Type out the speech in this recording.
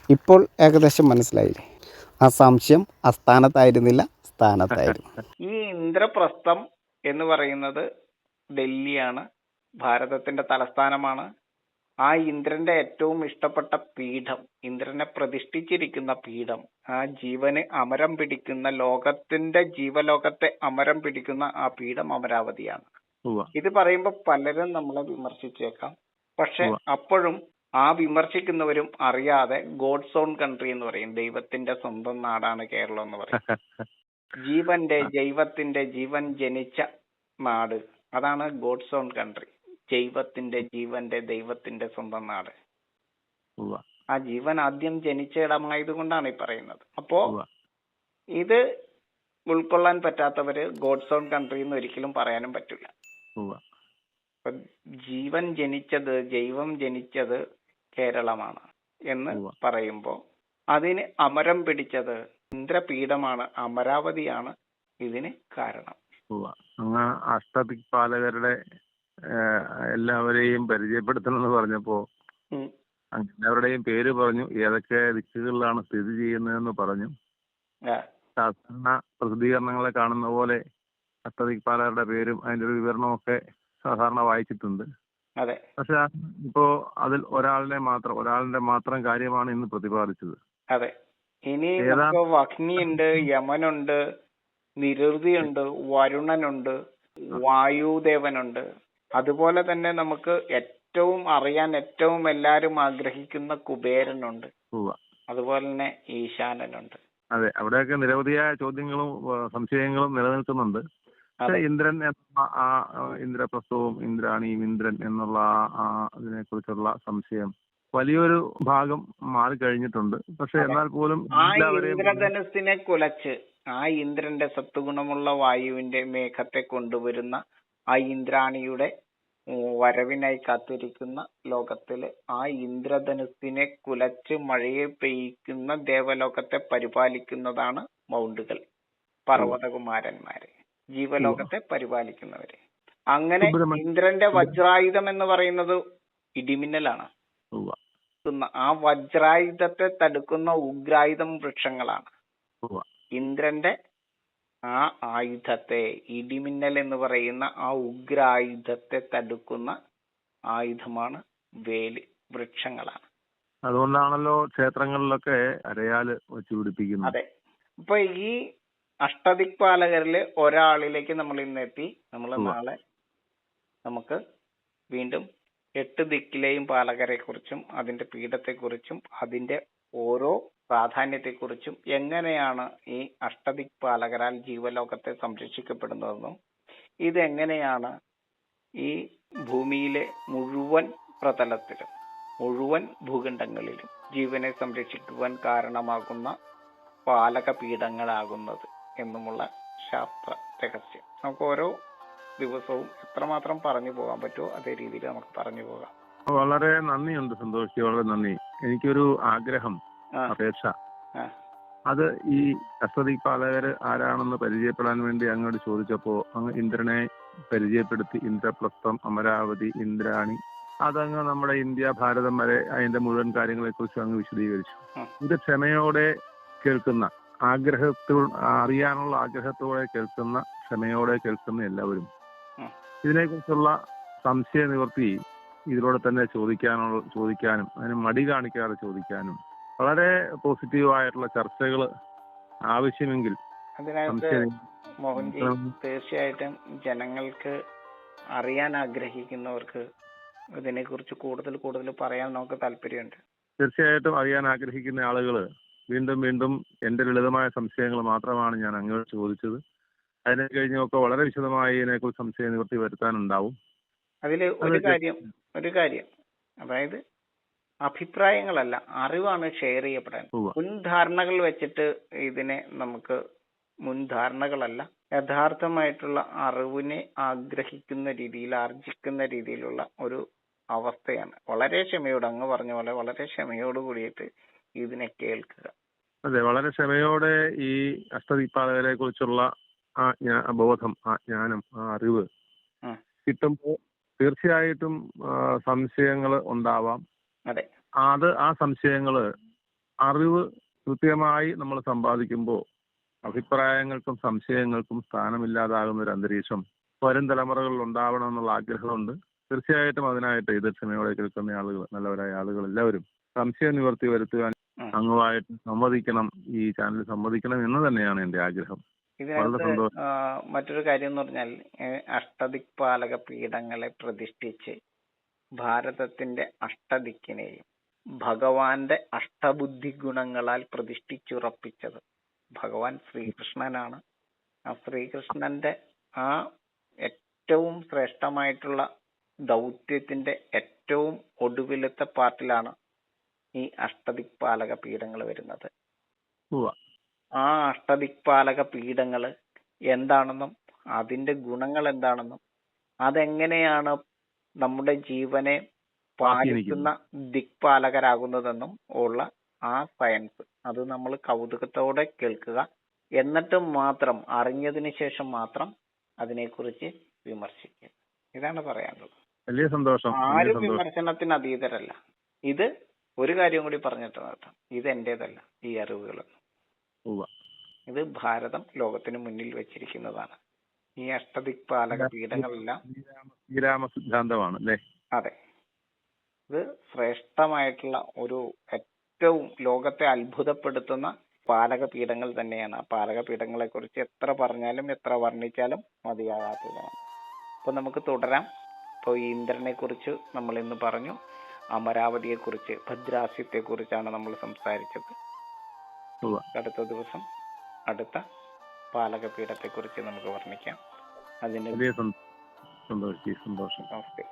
ഇപ്പോൾ ഏകദേശം മനസ്സിലായില്ലേ? ആ സംശയം അസ്ഥാനത്തായിരുന്നില്ല, സ്ഥാനത്തായിരുന്നു. ഈ ഇന്ദ്രപ്രസ്ഥം എന്ന് പറയുന്നത് ഡൽഹിയാണ്, ഭാരതത്തിന്റെ തലസ്ഥാനമാണ്. ആ ഇന്ദ്രന്റെ ഏറ്റവും ഇഷ്ടപ്പെട്ട പീഠം, ഇന്ദ്രനെ പ്രതിഷ്ഠിച്ചിരിക്കുന്ന പീഠം, ആ ജീവന് അമരം പിടിക്കുന്ന, ലോകത്തിന്റെ ജീവലോകത്തെ അമരം പിടിക്കുന്ന ആ പീഠം അമരാവതിയാണ്. ഇത് പറയുമ്പോൾ പലരും നമ്മളെ വിമർശിച്ചേക്കാം. പക്ഷെ അപ്പോഴും ആ വിമർശിക്കുന്നവരും അറിയാതെ ഗോഡ്സ് ഓൺ കൺട്രി എന്ന് പറയും, ദൈവത്തിന്റെ സ്വന്തം നാടാണ് കേരളം എന്ന് പറയും. ജീവൻ ജനിച്ച നാട്, അതാണ് ഗോഡ്സ് ഓൺ കൺട്രി. ജീവന്റെ ദൈവത്തിന്റെ സ്വന്തം നാട്. ആ ജീവൻ ആദ്യം ജനിച്ച ഇടമായതുകൊണ്ടാണ് ഈ പറയുന്നത്. അപ്പോ ഇത് ഉൾക്കൊള്ളാൻ പറ്റാത്തവര് ഗോഡ്സ് ഓൺ കൺട്രി എന്ന് ഒരിക്കലും പറയാനും പറ്റില്ല. ദൈവം ജനിച്ചത് കേരളമാണ് എന്ന് പറയുമ്പോ അതിന് അമരം പിടിച്ചത് ഇന്ദ്രപീഠമാണ്, അമരാവതിയാണ് ഇതിന് കാരണം. അഷ്ടദിക്പാലകരുടെ എല്ലാവരെയും പരിചയപ്പെടുത്തണമെന്ന് പറഞ്ഞപ്പോ എല്ലാവരുടെയും പേര് പറഞ്ഞു, ഏതൊക്കെ ദിക്കുകളിലാണ് സ്ഥിതി ചെയ്യുന്നതെന്ന് പറഞ്ഞു. സാധാരണ പ്രസിദ്ധീകരണങ്ങളെ കാണുന്ന പോലെ അഷ്ടദിക്പാലകരുടെ പേരും അതിന്റെ ഒരു വിവരണവും ഒക്കെ സാധാരണ വായിച്ചിട്ടുണ്ട്. പക്ഷെ ഇപ്പോ അതിൽ ഒരാളിന്റെ മാത്രം കാര്യമാണ് ഇന്ന് പ്രതിപാദിച്ചത്. അതെ, ഇനി നമുക്ക് അഗ്നിയുണ്ട്, യമനുണ്ട്, നിരുതിയുണ്ട്, വരുണനുണ്ട്, വായുദേവനുണ്ട്. അതുപോലെ തന്നെ നമുക്ക് ഏറ്റവും എല്ലാരും ആഗ്രഹിക്കുന്ന കുബേരനുണ്ട്. അതുപോലെ തന്നെ ഈശാനനുണ്ട്. അതെ, അവിടെയൊക്കെ നിരവധിയായ ചോദ്യങ്ങളും സംശയങ്ങളും നിലനിൽക്കുന്നുണ്ട്. ഇന്ദ്രൻ ഇന്ദ്രപ്രസ്ഥവും ഇന്ദ്രാണിയും ഇന്ദ്രൻ എന്നുള്ള അതിനെ കുറിച്ചുള്ള സംശയം വലിയൊരു ഭാഗം മാറിക്കഴിഞ്ഞിട്ടുണ്ട്. പക്ഷെ എന്നാൽ പോലും ഇന്ദ്രധനുസിനെ കുലച്ച് ആ ഇന്ദ്രന്റെ സത്വഗുണമുള്ള വായുവിന്റെ മേഘത്തെ കൊണ്ടുവരുന്ന ആ ഇന്ദ്രാണിയുടെ വരവിനായി കാത്തിരിക്കുന്ന ലോകത്തില് ആ ഇന്ദ്രധനുസിനെ കുലച്ച് മഴയെ പെയ്യിക്കുന്ന ദേവലോകത്തെ പരിപാലിക്കുന്നതാണ് മൗണ്ടുകൾ, പർവ്വതകുമാരന്മാര്, ജീവലോകത്തെ പരിപാലിക്കുന്നവര്. അങ്ങനെ ഇന്ദ്രന്റെ വജ്രായുധം എന്ന് പറയുന്നത് ഇടിമിന്നലാണ്. ആ വജ്രായുധത്തെ തടുക്കുന്ന ഉഗ്രായുധം വൃക്ഷങ്ങളാണ്. ഇന്ദ്രന്റെ ആ ആയുധത്തെ, ഇടിമിന്നൽ എന്ന് പറയുന്ന ആ ഉഗ്രായുധത്തെ തടുക്കുന്ന ആയുധമാണ് വേല്, വൃക്ഷങ്ങളാണ്. അതുകൊണ്ടാണല്ലോ ക്ഷേത്രങ്ങളിലൊക്കെ അരയാല് വെച്ച് പിടിപ്പിക്കുന്നത്. അതെ. അപ്പൊ ഈ അഷ്ടദിക്പാലകരില് ഒരാളിലേക്ക് നമ്മൾ ഇന്നെത്തി. നമ്മൾ നാളെ നമുക്ക് വീണ്ടും 8 ദിക്കിലെയും പാലകരെ കുറിച്ചും അതിന്റെ പീഠത്തെക്കുറിച്ചും അതിന്റെ ഓരോ പ്രാധാന്യത്തെക്കുറിച്ചും എങ്ങനെയാണ് ഈ അഷ്ടദിക്പാലകരാൽ ജീവലോകത്തെ സംരക്ഷിക്കപ്പെടുന്നതെന്നും ഇതെങ്ങനെയാണ് ഈ ഭൂമിയിലെ മുഴുവൻ പ്രതലത്തിലും മുഴുവൻ ഭൂഖണ്ഡങ്ങളിലും ജീവനെ സംരക്ഷിക്കുവാൻ കാരണമാകുന്ന പാലക പീഠങ്ങളാകുന്നത് എന്നുമുള്ള ശാസ്ത്ര രഹസ്യം നമുക്ക് ഓരോ ദിവസവും എത്രമാത്രം പറഞ്ഞു പോകാൻ പറ്റുമോ അതേ രീതിയിൽ നമുക്ക് പറഞ്ഞു പോകാം. വളരെ നന്ദിയുണ്ട് സന്തോഷ്, വളരെ നന്ദി. എനിക്കൊരു ആഗ്രഹം, അപേക്ഷ, അത് ഈ അഷ്ടദിക്പാലകര് ആരാണെന്ന് പരിചയപ്പെടാൻ വേണ്ടി അങ്ങോട്ട് ചോദിച്ചപ്പോ അങ്ങ് ഇന്ദ്രനെ പരിചയപ്പെടുത്തി. ഇന്ദ്രപ്രസ്ഥം, അമരാവതി, ഇന്ദ്രാണി, അതങ്ങ് നമ്മുടെ ഇന്ത്യ ഭാരതം വരെ അതിന്റെ മുഴുവൻ കാര്യങ്ങളെ കുറിച്ച് അങ്ങ് വിശദീകരിച്ചു. ഇത് ക്ഷമയോടെ കേൾക്കുന്ന, അറിയാനുള്ള ആഗ്രഹത്തോടെ കേൾക്കുന്ന, ക്ഷമയോടെ കേൾക്കുന്ന എല്ലാവരും ഇതിനെക്കുറിച്ചുള്ള സംശയ നിവൃത്തി ഇതിലൂടെ തന്നെ ചോദിക്കാനും അതിന് മടി കാണിക്കാതെ ചോദിക്കാനും വളരെ പോസിറ്റീവായിട്ടുള്ള ചർച്ചകൾ ആവശ്യമെങ്കിൽ മോഹൻജി, തീർച്ചയായിട്ടും ജനങ്ങൾക്ക് അറിയാൻ ആഗ്രഹിക്കുന്നവർക്ക് ഇതിനെക്കുറിച്ച് കൂടുതൽ പറയാൻ നമുക്ക് താല്പര്യമുണ്ട്. തീർച്ചയായിട്ടും അറിയാൻ ആഗ്രഹിക്കുന്ന ആളുകൾ വീണ്ടും എന്റെ ലളിതമായ സംശയങ്ങൾ മാത്രമാണ് ഞാൻ അങ്ങോട്ട് ചോദിച്ചത്. അതിനെ കഴിഞ്ഞൊക്കെ വളരെ വിശദമായി ഇതിനെക്കുറിച്ച് സംശയ നിവൃത്തി വരുത്താനുണ്ടാവും. അതില് ഒരു കാര്യം അതായത് അഭിപ്രായങ്ങളല്ല, അറിവാണ് ഷെയർ ചെയ്യപ്പെടാൻ. മുൻധാരണകൾ വെച്ചിട്ട് ഇതിനെ നമുക്ക്, മുൻധാരണകളല്ല, യഥാർത്ഥമായിട്ടുള്ള അറിവിനെ ആഗ്രഹിക്കുന്ന രീതിയിൽ, ആർജിക്കുന്ന രീതിയിലുള്ള ഒരു അവസ്ഥയാണ്. വളരെ ക്ഷമയോട്, അങ്ങ് പറഞ്ഞ പോലെ വളരെ ക്ഷമയോട് കൂടിയിട്ട് ഇതിനെ കേൾക്കുക. അതെ, വളരെ ക്ഷമയോടെ ഈ അഷ്ടദിക്പാലകരെ കുറിച്ചുള്ള ആ ബോധം, ആ ജ്ഞാനം, ആ അറിവ് കിട്ടുമ്പോൾ തീർച്ചയായിട്ടും സംശയങ്ങൾ ഉണ്ടാവാം. അതെ, ആ സംശയങ്ങള് അറിവ് കൃത്യമായി നമ്മൾ സമ്പാദിക്കുമ്പോൾ അഭിപ്രായങ്ങൾക്കും സംശയങ്ങൾക്കും സ്ഥാനമില്ലാതാകുന്ന ഒരു അന്തരീക്ഷം വരും തലമുറകളിൽ ഉണ്ടാവണം എന്നുള്ള ആഗ്രഹമുണ്ട്. തീർച്ചയായിട്ടും അതിനായിട്ട് ഇത് ക്ഷമയോടെ കേൾക്കുന്ന ആളുകൾ, നല്ലവരായ ആളുകൾ എല്ലാവരും സംശയ നിവർത്തി വരുത്തുവാൻ അങ്ങുമായിട്ട് സമ്മതിക്കണം, ഈ ചാനൽ സമ്മതിക്കണം എന്ന് തന്നെയാണ് എന്റെ ആഗ്രഹം. വളരെ ഇതിനകത്ത് സന്തോഷം. മറ്റൊരു കാര്യം എന്ന് പറഞ്ഞാൽ അഷ്ടദിക്പാലക പീഠങ്ങളെ പ്രതിഷ്ഠിച്ച് ഭാരതത്തിന്റെ അഷ്ടദിക്കിനെയും ഭഗവാന്റെ അഷ്ടബുദ്ധി ഗുണങ്ങളാൽ പ്രതിഷ്ഠിച്ചുറപ്പിച്ചത് ഭഗവാൻ ശ്രീകൃഷ്ണനാണ്. ആ ശ്രീകൃഷ്ണന്റെ ആ ഏറ്റവും ശ്രേഷ്ഠമായിട്ടുള്ള ദൗത്യത്തിന്റെ ഏറ്റവും ഒടുവിലത്തെ പാർട്ടിലാണ് ഈ അഷ്ടദിക്പാലക പീഠങ്ങൾ വരുന്നത്. ഉവ്വ. ആ അഷ്ടദിക്പാലക പീഠങ്ങൾ എന്താണെന്നും അതിന്റെ ഗുണങ്ങൾ എന്താണെന്നും അതെങ്ങനെയാണ് നമ്മുടെ ജീവനെ പാലിക്കുന്ന ദിക്പാലകരാകുന്നതെന്നും ഉള്ള ആ സയൻസ് അത് നമ്മൾ കൗതുകത്തോടെ കേൾക്കുക. എന്നിട്ട് മാത്രം അറിഞ്ഞതിന് ശേഷം മാത്രം അതിനെക്കുറിച്ച് വിമർശിക്കുക. ഇതാണ് പറയാനുള്ളത്. വലിയ സന്തോഷം. ആരും വിമർശനത്തിന് അതീതരല്ല. ഇത് ഒരു കാര്യം കൂടി പറഞ്ഞിട്ട് നിർത്താം, ഇത് എന്റേതല്ല ഈ അറിവുകൾ. ഇത് ഭാരതം ലോകത്തിന് മുന്നിൽ വെച്ചിരിക്കുന്നതാണ്. ഈ അഷ്ടദിക്പാലക പീഠങ്ങളെല്ലാം ശ്രീരാമ സിദ്ധാന്തമാണ് അല്ലേ? അതെ, ഇത് ശ്രേഷ്ഠമായിട്ടുള്ള ഒരു ഏറ്റവും ലോകത്തെ അത്ഭുതപ്പെടുത്തുന്ന പാലക പീഠങ്ങൾ തന്നെയാണ്. ആ പാലക പീഠങ്ങളെ കുറിച്ച് എത്ര പറഞ്ഞാലും എത്ര വർണ്ണിച്ചാലും മതിയാകാത്തതാണ്. അപ്പൊ നമുക്ക് തുടരാം. ഇപ്പോൾ ഈ ഇന്ദ്രനെ കുറിച്ച് നമ്മൾ ഇന്ന് പറഞ്ഞു, അമരാവതിയെ കുറിച്ച്, ഭദ്രാസ്യത്തെ കുറിച്ചാണ് നമ്മൾ സംസാരിച്ചത്. അടുത്ത ദിവസം അടുത്ത പാലക പീഠത്തെ കുറിച്ച് നമുക്ക് വർണ്ണിക്കാം. അതിന് സന്തോഷം. നമസ്തേ.